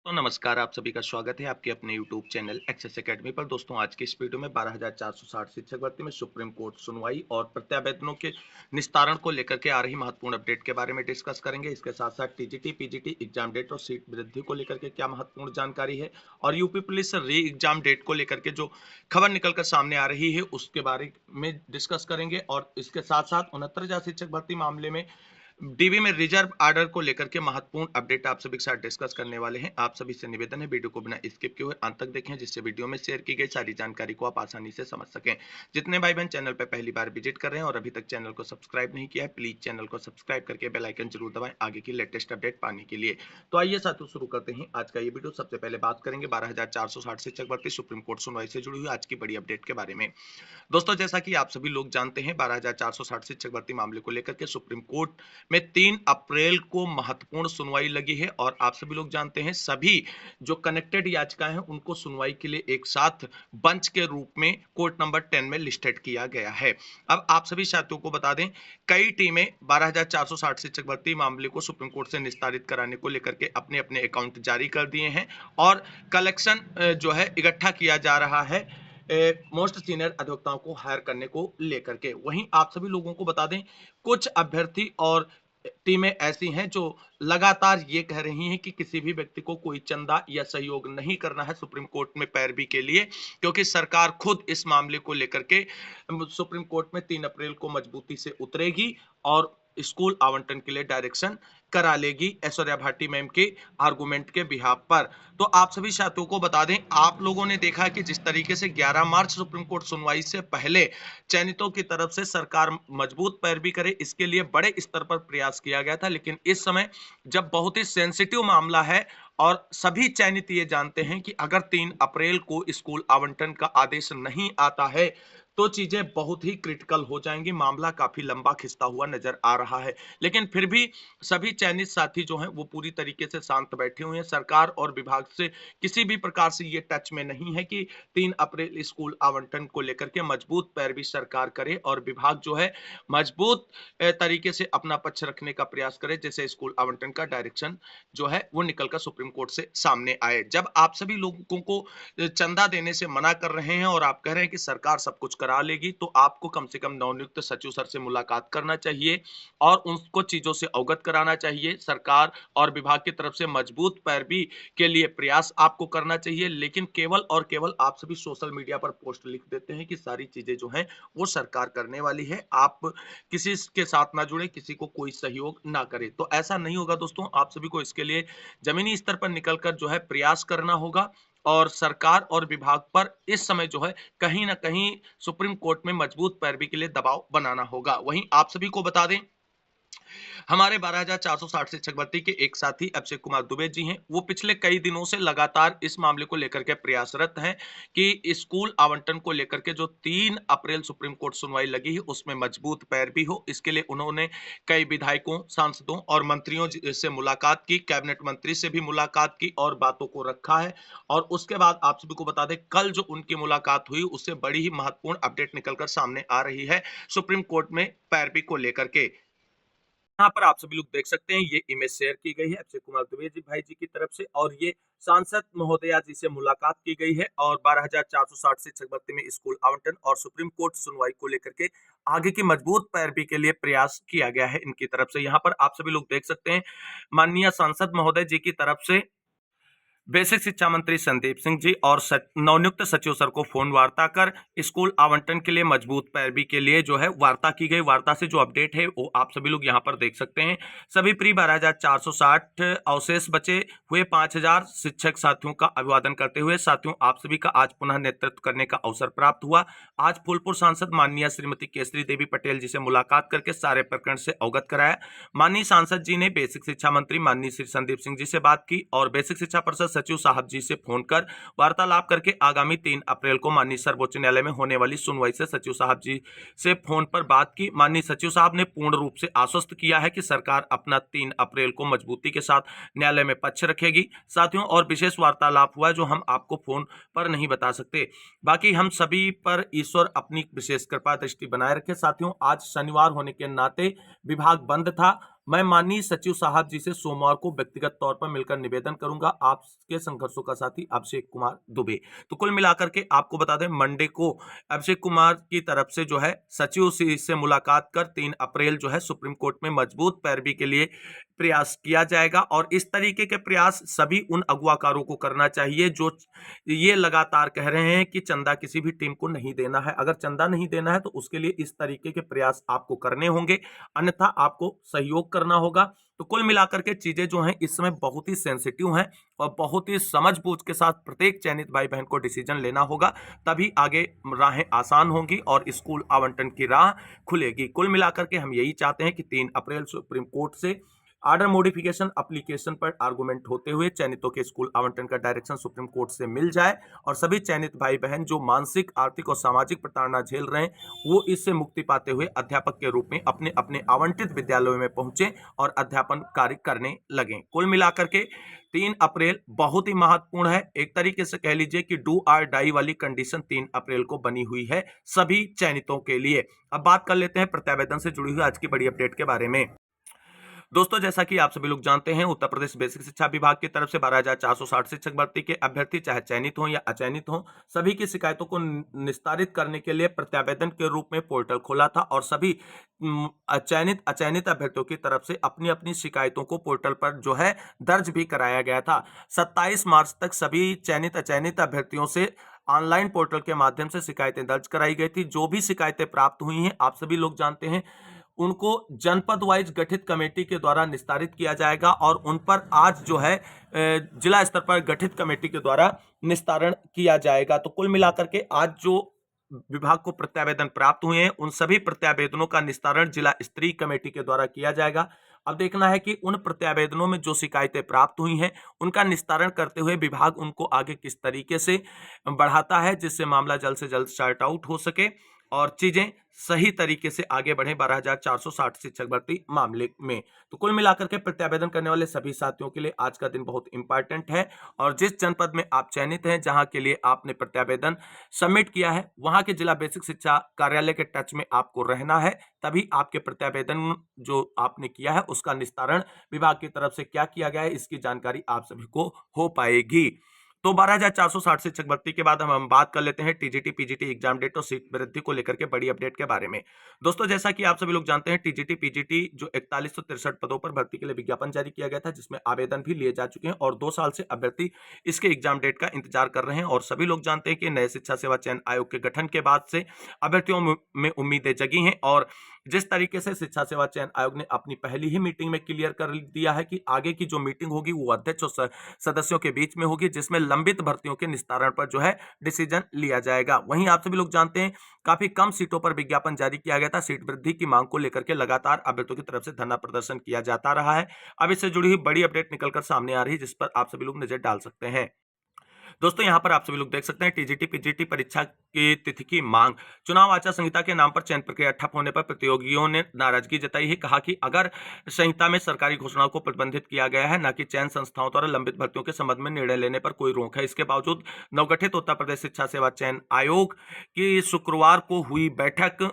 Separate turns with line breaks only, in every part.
तो नमस्कार, आप सभी का स्वागत है आपके अपने यूट्यूब चैनल एक्सेस एकेडमी पर। दोस्तों, आज के इस वीडियो में 12,460 शिक्षक भर्ती में सुप्रीम कोर्ट सुनवाई और प्रत्यावेदनों के निस्तारण को लेकर के आ रही महत्वपूर्ण अपडेट के बारे में डिस्कस करेंगे। इसके साथ साथ टीजीटी पीजीटी एग्जाम डेट और सीट वृद्धि को लेकर के क्या महत्वपूर्ण जानकारी है और UP police re exam date को लेकर के जो खबर निकलकर सामने आ रही है उसके बारे में डिस्कस करेंगे। और इसके साथ साथ 69,000 शिक्षक भर्ती मामले में डीबी में रिजर्व ऑर्डर को लेकर के महत्वपूर्ण अपडेट आप सभी के साथ डिस्कस करने वाले हैं। आप सभी से निवेदन है वीडियो को बिना स्किप किए हुए अंत तक देखें, जिससे वीडियो में शेयर की गई सारी जानकारी को आप आसानी से समझ सकें। जितने भाई बहन चैनल पर पहली बार विजिट कर रहे हैं और अभी तक चैनल को सब्सक्राइब नहीं किया है, प्लीज चैनल को सब्सक्राइब करके बेल आइकन जरूर दबाएं आगे की लेटेस्ट अपडेट पाने के लिए। तो आइए साथियों, शुरू करते हैं आज का ये वीडियो। सबसे पहले बात करेंगे 12,460 शिक्षक भर्ती सुप्रीम कोर्ट सुनवाई से जुड़ी हुई आज की बड़ी अपडेट के बारे में। दोस्तों, जैसा कि आप सभी लोग जानते हैं, 12,460 शिक्षक भर्ती मामले को लेकर के सुप्रीम कोर्ट में 3 अप्रैल को महत्वपूर्ण सुनवाई लगी है। और आप सभी लोग जानते हैं, सभी जो कनेक्टेड याचिकाएं हैं उनको सुनवाई के लिए एक साथ बंच के रूप में कोर्ट नंबर 10 में लिस्टेड किया गया है। अब आप सभी साथियों को बता दें, कई टीमें 12,460 शिक्षक भर्ती मामले को सुप्रीम कोर्ट से निस्तारित कराने को लेकर के अपने अपने अकाउंट जारी कर दिए हैं और कलेक्शन जो है इकट्ठा किया जा रहा है मोस्ट सीनियर अधिवक्ताओं को हायर करने को लेकर के। वहीं आप सभी लोगों को बता दें, कुछ अभ्यर्थी और टीमें ऐसी हैं जो लगातार ये कह रही हैं कि किसी भी व्यक्ति को कोई चंदा या सहयोग नहीं करना है सुप्रीम कोर्ट में पैरवी के लिए, क्योंकि सरकार खुद इस मामले को लेकर के सुप्रीम कोर्ट में 3 अप्रैल को मजबूती से उतरेगी और स्कूल आवंटन के लिए डायरेक्शन करा लेगी ऐश्वर्या भाटी मैम के आर्गुमेंट के बिहाफ पर। तो आप सभी साथियों को बता दें, आप लोगों ने देखा कि जिस तरीके से 11 मार्च सुप्रीम कोर्ट सुनवाई से पहले चयनितों की तरफ से सरकार मजबूत पैरवी करे, इसके लिए बड़े स्तर पर प्रयास किया गया था। लेकिन इस समय जब बहुत ही सेंसिटिव मामला है और सभी चयनित ये जानते हैं कि अगर 3 अप्रैल को स्कूल आवंटन का आदेश नहीं आता है तो चीजें बहुत ही क्रिटिकल हो जाएंगी, मामला काफी लंबा खिंचता हुआ नजर आ रहा है। लेकिन फिर भी सभी चयनित साथी जो हैं वो पूरी तरीके से शांत बैठे हुए हैं। सरकार और विभाग से किसी भी प्रकार से ये टच में नहीं है कि 3 अप्रैल स्कूल आवंटन को लेकर के मजबूत पैरवी सरकार करे और विभाग जो है मजबूत तरीके से अपना पक्ष रखने का प्रयास करे, जैसे स्कूल आवंटन का डायरेक्शन जो है वो निकलकर सुप्रीम कोर्ट से सामने आए। जब आप सभी लोगों को चंदा देने से मना कर रहे हैं और आप कह रहे हैं कि सरकार सब कुछ करा लेगी, तो आपको कम से कम नवनियुक्त सचिव सर से मुलाकात करना चाहिए और उनको चीजों से अवगत कराना चाहिए। सरकार और विभाग की तरफ से मजबूत पैरवी के लिए प्रयास आपको करना चाहिए। लेकिन केवल और केवल आप सभी सोशल मीडिया पर पोस्ट लिख देते हैं कि सारी चीजें जो हैं वो सरकार करने वाली है, आप किसी के साथ ना जुड़े, किसी को कोई सहयोग ना करे। तो ऐसा नहीं होगा दोस्तों, आप सभी को इसके लिए जमीनी स्तर पर निकलकर जो है प्रयास करना होगा और सरकार और विभाग पर इस समय जो है कहीं ना कहीं सुप्रीम कोर्ट में मजबूत पैरवी के लिए दबाव बनाना होगा। वहीं आप सभी को बता दें, हमारे 12,460 शिक्षक भर्ती के एक साथी अभिषेक कुमार दुबे जी हैं, वो पिछले कई दिनों से लगातार इस मामले को लेकर के प्रयासरत हैं कि स्कूल आवंटन को लेकर के जो 3 अप्रैल सुप्रीम कोर्ट सुनवाई लगी है उसमें मजबूत पैरवी हो। इसके लिए उन्होंने कई विधायकों, सांसदों और मंत्रियों से मुलाकात की, कैबिनेट मंत्री से भी मुलाकात की और बातों को रखा है। और उसके बाद आप सभी को बता दें, कल जो उनकी मुलाकात हुई उससे बड़ी ही महत्वपूर्ण अपडेट निकलकर सामने आ रही है सुप्रीम कोर्ट में पैरवी को लेकर के। यहाँ पर आप सभी लोग देख सकते हैं, ये इमेज शेयर की गई है अक्षय कुमार द्विवेदी जी भाई जी की तरफ से और ये सांसद महोदया जी से मुलाकात की गई है और 12,460 शिक्षक भर्ती में स्कूल आवंटन और सुप्रीम कोर्ट सुनवाई को लेकर के आगे की मजबूत पैरवी के लिए प्रयास किया गया है इनकी तरफ से। यहाँ पर आप सभी लोग देख सकते हैं, माननीय सांसद महोदय जी की तरफ से बेसिक शिक्षा मंत्री संदीप सिंह जी और नवनियुक्त सचिव सर को फोन वार्ता कर स्कूल आवंटन के लिए मजबूत पैरवी के लिए जो है वार्ता की गई। वार्ता से जो अपडेट है वो आप सभी लोग यहाँ पर देख सकते हैं। सभी प्री 12,460 अवशेष बचे हुए 5,000 शिक्षक साथियों का अभिवादन करते हुए साथियों, आप सभी का आज पुनः नेतृत्व करने का अवसर प्राप्त हुआ। आज फूलपुर सांसद माननीय श्रीमती केसरी देवी पटेल जी से मुलाकात करके सारे प्रकरण से अवगत कराया। माननीय सांसद जी ने बेसिक शिक्षा मंत्री माननीय श्री संदीप सिंह जी से बात की और बेसिक शिक्षा परिषद सचिव साहब जी से फोन कर वार्तालाप करके आगामी 3 अप्रैल को माननीय सर्वोच्च न्यायालय में होने वाली सुनवाई से सचिव साहब जी से फोन पर बात की। माननीय सचिव साहब ने पूर्ण रूप से आश्वस्त किया है कि सरकार अपना 3 अप्रैल को मजबूती के साथ न्यायालय में पक्ष रखेगी। साथियों, और विशेष वार्तालाप हुआ जो हम आपको फोन पर नहीं बता सकते। बाकी हम सभी पर ईश्वर अपनी विशेष कृपा दृष्टि बनाए रखे। साथियों, आज शनिवार होने के नाते विभाग बंद था मैं माननीय सचिव साहब जी से सोमवार को व्यक्तिगत तौर पर मिलकर निवेदन करूंगा। आपके संघर्षों का साथी अभिषेक कुमार दुबे। तो कुल मिलाकर के आपको बता दें, मंडे को अभिषेक कुमार की तरफ से जो है सचिव से मुलाकात कर 3 अप्रैल जो है सुप्रीम कोर्ट में मजबूत पैरवी के लिए प्रयास किया जाएगा। और इस तरीके के प्रयास सभी उन अगुवाकारों को करना चाहिए जो ये लगातार कह रहे हैं कि चंदा किसी भी टीम को नहीं देना है। अगर चंदा नहीं देना है तो उसके लिए इस तरीके के प्रयास आपको करने होंगे, अन्यथा आपको सहयोग करना होगा। तो कुल मिलाकर के चीजें जो हैं इस समय बहुत ही सेंसिटिव हैं और बहुत ही समझबूझ के साथ प्रत्येक चयनित भाई बहन को डिसीजन लेना होगा, तभी आगे राहें आसान होंगी और स्कूल आवंटन की राह खुलेगी। कुल मिलाकर के हम यही चाहते हैं कि 3 अप्रैल सुप्रीम कोर्ट से आर्डर मॉडिफिकेशन एप्लीकेशन पर आर्गुमेंट होते हुए चयनितों के स्कूल आवंटन का डायरेक्शन सुप्रीम कोर्ट से मिल जाए और सभी चयनित भाई बहन जो मानसिक, आर्थिक और सामाजिक प्रताड़ना झेल रहे हैं वो इससे मुक्ति पाते हुए अध्यापक के रूप में अपने अपने आवंटित विद्यालयों में पहुंचे और अध्यापन कार्य करने लगें। कुल मिलाकर के 3 अप्रैल बहुत ही महत्वपूर्ण है। एक तरीके से कह लीजिए कि डू और डाई वाली कंडीशन 3 अप्रैल को बनी हुई है सभी चयनितों के लिए। अब बात कर लेते हैं प्रत्यावेदन से जुड़ी हुई आज की बड़ी अपडेट के बारे में। दोस्तों, जैसा कि आप सभी लोग जानते हैं, उत्तर प्रदेश बेसिक शिक्षा विभाग की तरफ से 12,460 शिक्षक भर्ती के अभ्यर्थी चाहे चयनित हों या अचयनित हों, सभी की शिकायतों को निस्तारित करने के लिए प्रत्यावेदन के रूप में पोर्टल खोला था और सभी चयनित अचयनित अभ्यर्थियों की तरफ से अपनी अपनी शिकायतों को पोर्टल पर जो है दर्ज भी कराया गया था। 27 मार्च तक सभी चयनित अचयनित अभ्यर्थियों से ऑनलाइन पोर्टल के माध्यम से शिकायतें दर्ज कराई गई थी। जो भी शिकायतें प्राप्त हुई हैं, आप सभी लोग जानते हैं, उनको जनपद वाइज गठित कमेटी के द्वारा निस्तारित किया जाएगा और उन पर आज जो है जिला स्तर पर गठित कमेटी के द्वारा निस्तारण किया जाएगा। तो कुल मिलाकर के आज जो विभाग को प्रत्यावेदन प्राप्त हुए हैं उन सभी प्रत्यावेदनों का निस्तारण जिला स्तरीय कमेटी के द्वारा किया जाएगा। अब देखना है कि उन प्रत्यावेदनों में जो शिकायतें प्राप्त हुई हैं उनका निस्तारण करते हुए विभाग उनको आगे किस तरीके से बढ़ाता है जिससे मामला जल्द से जल्द सॉर्ट आउट हो सके और चीजें सही तरीके से आगे बढ़े 12,460 शिक्षक भर्ती मामले में। तो कुल मिलाकर के प्रत्यावेदन करने वाले सभी साथियों के लिए आज का दिन बहुत इंपॉर्टेंट है और जिस जनपद में आप चयनित हैं, जहां के लिए आपने प्रत्यावेदन सबमिट किया है, वहां के जिला बेसिक शिक्षा कार्यालय के टच में आपको रहना है, तभी आपके प्रत्यावेदन जो आपने किया है उसका निस्तारण विभाग की तरफ से क्या किया गया है इसकी जानकारी आप सभी को हो पाएगी। तो 12,460 शिक्षक भर्ती के बाद हम बात कर लेते हैं टीजीटी पीजीटी एग्जाम डेट और सीट वृद्धि को लेकर के बड़ी अपडेट के बारे में। दोस्तों, जैसा कि आप सभी लोग जानते हैं, टीजीटी पीजीटी जो 4163 पदों पर भर्ती के लिए विज्ञापन जारी किया गया था जिसमें आवेदन भी लिए जा चुके हैं और 2 साल से अभ्यर्थी इसके एग्जाम डेट का इंतजार कर रहे हैं और सभी लोग जानते हैं कि नए शिक्षा सेवा चयन आयोग के गठन के बाद से अभ्यर्थियों में उम्मीदें जगी हैं और जिस तरीके से शिक्षा सेवा चयन आयोग ने अपनी पहली ही मीटिंग में क्लियर कर दिया है कि आगे की जो मीटिंग होगी वो अध्यक्ष और सदस्यों के बीच में होगी जिसमें लंबित भर्तियों के निस्तारण पर जो है डिसीजन लिया जाएगा। वहीं आप सभी लोग जानते हैं काफी कम सीटों पर विज्ञापन जारी किया गया था। सीट वृद्धि की मांग को लेकर के लगातार अभ्यर्थियों की तरफ से धरना प्रदर्शन किया जाता रहा है। अब इससे जुड़ी हुई बड़ी अपडेट निकलकर सामने आ रही है जिस पर आप सभी लोग नजर डाल सकते हैं। दोस्तों, यहां पर आप सभी लोग देख सकते हैं टीजीटी पीजीटी परीक्षा की तिथि की मांग। चुनाव आचार संहिता के नाम पर चयन प्रक्रिया ठप होने पर प्रतियोगियों ने नाराजगी जताई है। कहा कि अगर संहिता में सरकारी घोषणाओं को प्रतिबंधित किया गया है, न कि चयन संस्थाओं द्वारा लंबित भर्तियों के संबंध में निर्णय लेने पर कोई रोक है। इसके बावजूद नवगठित उत्तर प्रदेश शिक्षा सेवा चयन आयोग की शुक्रवार को हुई बैठक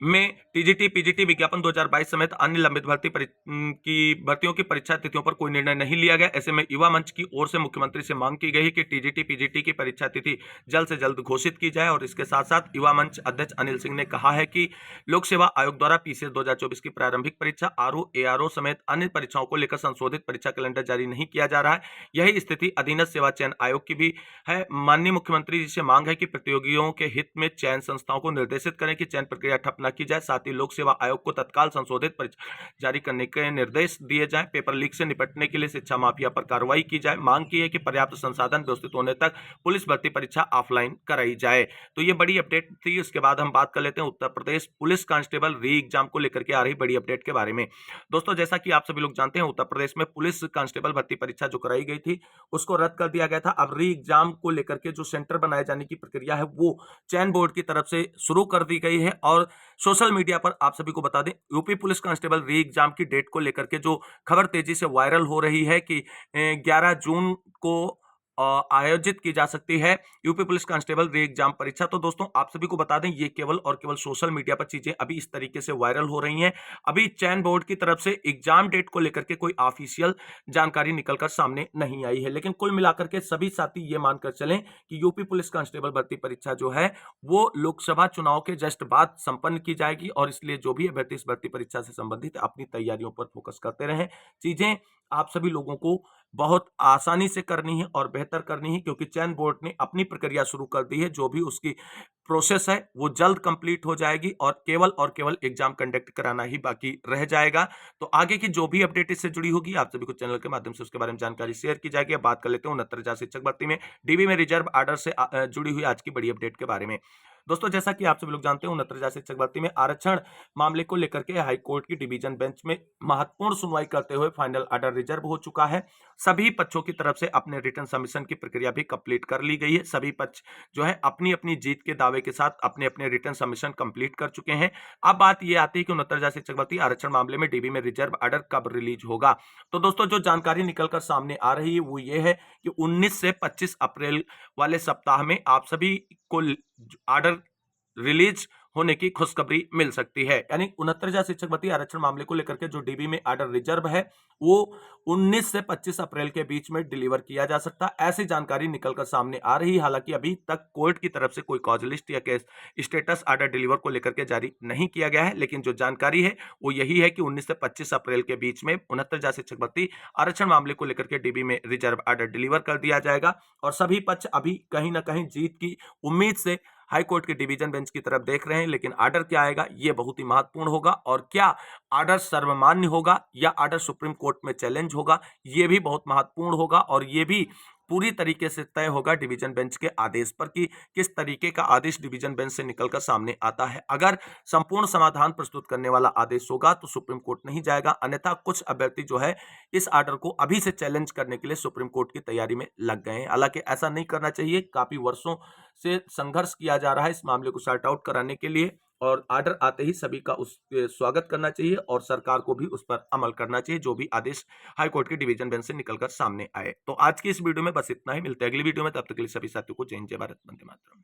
में टीजीटी पीजीटी विज्ञापन 2022 समेत अन्य लंबित भर्तियों की परीक्षा तिथियों पर कोई निर्णय नहीं लिया गया। ऐसे में युवा मंच की ओर से मुख्यमंत्री से मांग की गई कि टीजीटी पीजीटी की परीक्षा तिथि जल्द से जल्द घोषित की जाए और इसके साथ साथ युवा मंच अध्यक्ष अनिल सिंह ने कहा है कि लोक सेवा आयोग द्वारा पीसीएस 2024 की प्रारंभिक परीक्षा आरओ एआरओ समेत अन्य परीक्षाओं को लेकर संशोधित परीक्षा कैलेंडर जारी नहीं किया जा रहा है। यही स्थिति अधीनस्थ सेवा चयन आयोग की भी है। माननीय मुख्यमंत्री जी से मांग है कि प्रतियोगियों के हित में चयन संस्थाओं को निर्देशित करें कि चयन प्रक्रिया ठप न की जाए। साथ ही लोक सेवा आयोग को तत्काल संशोधित परीक्षा जारी करने के निर्देश दिए जाएं। पेपर लीक से निपटने के लिए शिक्षा माफिया पर कार्रवाई की जाए। मांग की है कि पर्याप्त संसाधन व्यवस्थित होने तक पुलिस भर्ती परीक्षा ऑफलाइन कराई जाए। तो ये बड़ी अपडेट थी। उसके बाद हम बात कर लेते हैं उत्तर प्रदेश पुलिस कांस्टेबल री एग्जाम को लेकर के आ रही बड़ी अपडेट के बारे में। दोस्तों, जैसा कि आप सभी लोग जानते हैं, उत्तर प्रदेश में पुलिस कांस्टेबल भर्ती परीक्षा जो कराई गई थी उसको रद्द कर दिया गया था। अब री एग्जाम को लेकर के जो सेंटर बनाए जाने की प्रक्रिया है वो चयन बोर्ड की तरफ से शुरू कर दी गई है और सोशल मीडिया पर आप सभी को बता दें, यूपी पुलिस कांस्टेबल री एग्जाम की डेट को लेकर के जो खबर तेजी से वायरल हो रही है कि 11 जून को आयोजित की जा सकती है यूपी पुलिस कांस्टेबल री एग्जाम परीक्षा। तो दोस्तों आप सभी को बता दें, ये केवल और केवल सोशल मीडिया पर चीजें अभी इस तरीके से वायरल हो रही हैं। अभी चयन बोर्ड की तरफ से एग्जाम डेट को लेकर के कोई ऑफिशियल जानकारी निकलकर सामने नहीं आई है, लेकिन कुल मिलाकर के सभी साथी ये मानकर चलें कि यूपी पुलिस कांस्टेबल भर्ती परीक्षा जो है वो लोकसभा चुनाव के जस्ट बाद संपन्न की जाएगी, और इसलिए जो भी अभ्यर्थी इस भर्ती परीक्षा से संबंधित अपनी तैयारियों पर फोकस करते रहें। चीजें आप सभी लोगों को बहुत आसानी से करनी है और बेहतर करनी है, क्योंकि चयन बोर्ड ने अपनी प्रक्रिया शुरू कर दी है। जो भी उसकी प्रोसेस है वो जल्द कंप्लीट हो जाएगी और केवल एग्जाम कंडक्ट कराना ही बाकी रह जाएगा। तो आगे की जो भी अपडेट इससे जुड़ी होगी आप सभी को चैनल के माध्यम से उसके बारे में जानकारी शेयर की जाएगी। अब बात कर लेते हैं 69,000 शिक्षक भर्ती में डीबी में रिजर्व आर्डर से जुड़ी हुई आज की बड़ी अपडेट के बारे में। दोस्तों जैसा कि आप सभी लोग जानते हैं, 69,000 शिक्षक भर्ती में आरक्षण मामले को लेकर के हाई कोर्ट की डिवीजन बेंच में महत्वपूर्ण सुनवाई करते हुए फाइनल ऑर्डर रिजर्व हो चुका है। सभी पक्षों की तरफ से अपने रिटर्न सबमिशन की प्रक्रिया भी कंप्लीट कर ली गई है। सभी पक्ष जो है अपनी अपनी जीत के दावे के साथ अपने अपने रिटर्न सबमिशन कंप्लीट कर चुके हैं। अब बात यह आती है कि 69,000 शिक्षक भर्ती आरक्षण मामले में डीबी में रिजर्व ऑर्डर कब रिलीज होगा। तो दोस्तों जो जानकारी निकलकर सामने आ रही है वो ये है कि 19 से 25 अप्रैल वाले सप्ताह में आप सभी को ऑर्डर रिलीज होने की खुशखबरी मिल सकती है। यानी 69,000 शिक्षक भर्ती आरक्षण मामले को लेकर के जो डीबी में ऑर्डर रिजर्व है वो 19 से 25 अप्रैल के बीच में डिलीवर किया जा सकता है, ऐसी जानकारी निकलकर सामने आ रही है। हालांकि अभी तक कोर्ट की तरफ से कोई कॉज लिस्ट या केस स्टेटस ऑर्डर डिलीवर को लेकर के जारी नहीं किया गया है, लेकिन जो जानकारी है वो यही है कि 19 से 25 अप्रैल के बीच में 69,000 शिक्षक भर्ती आरक्षण मामले को लेकर के डीबी में रिजर्व ऑर्डर डिलीवर कर दिया जाएगा। और सभी पक्ष अभी कहीं ना कहीं जीत की उम्मीद से हाई कोर्ट के डिवीजन बेंच की तरफ देख रहे हैं, लेकिन ऑर्डर क्या आएगा ये बहुत ही महत्वपूर्ण होगा। और क्या ऑर्डर सर्वमान्य होगा या ऑर्डर सुप्रीम कोर्ट में चैलेंज होगा, ये भी बहुत महत्वपूर्ण होगा। और ये भी पूरी तरीके से तय होगा डिवीजन बेंच के आदेश पर कि किस तरीके का आदेश डिवीजन बेंच से निकलकर सामने आता है। अगर संपूर्ण समाधान प्रस्तुत करने वाला आदेश होगा तो सुप्रीम कोर्ट नहीं जाएगा, अन्यथा कुछ अभ्यर्थी जो है इस ऑर्डर को अभी से चैलेंज करने के लिए सुप्रीम कोर्ट की तैयारी में लग गए हैं। हालांकि ऐसा नहीं करना चाहिए, काफी वर्षों से संघर्ष किया जा रहा है इस मामले को सॉर्ट आउट कराने के लिए, और ऑर्डर आते ही सभी का उस स्वागत करना चाहिए और सरकार को भी उस पर अमल करना चाहिए जो भी आदेश हाई कोर्ट के डिवीजन बेंच से निकलकर सामने आए। तो आज की इस वीडियो में बस इतना ही, मिलते हैं अगली वीडियो में, तब तक के लिए सभी साथियों को जय हिंद, जय भारत, वंदे मातरम।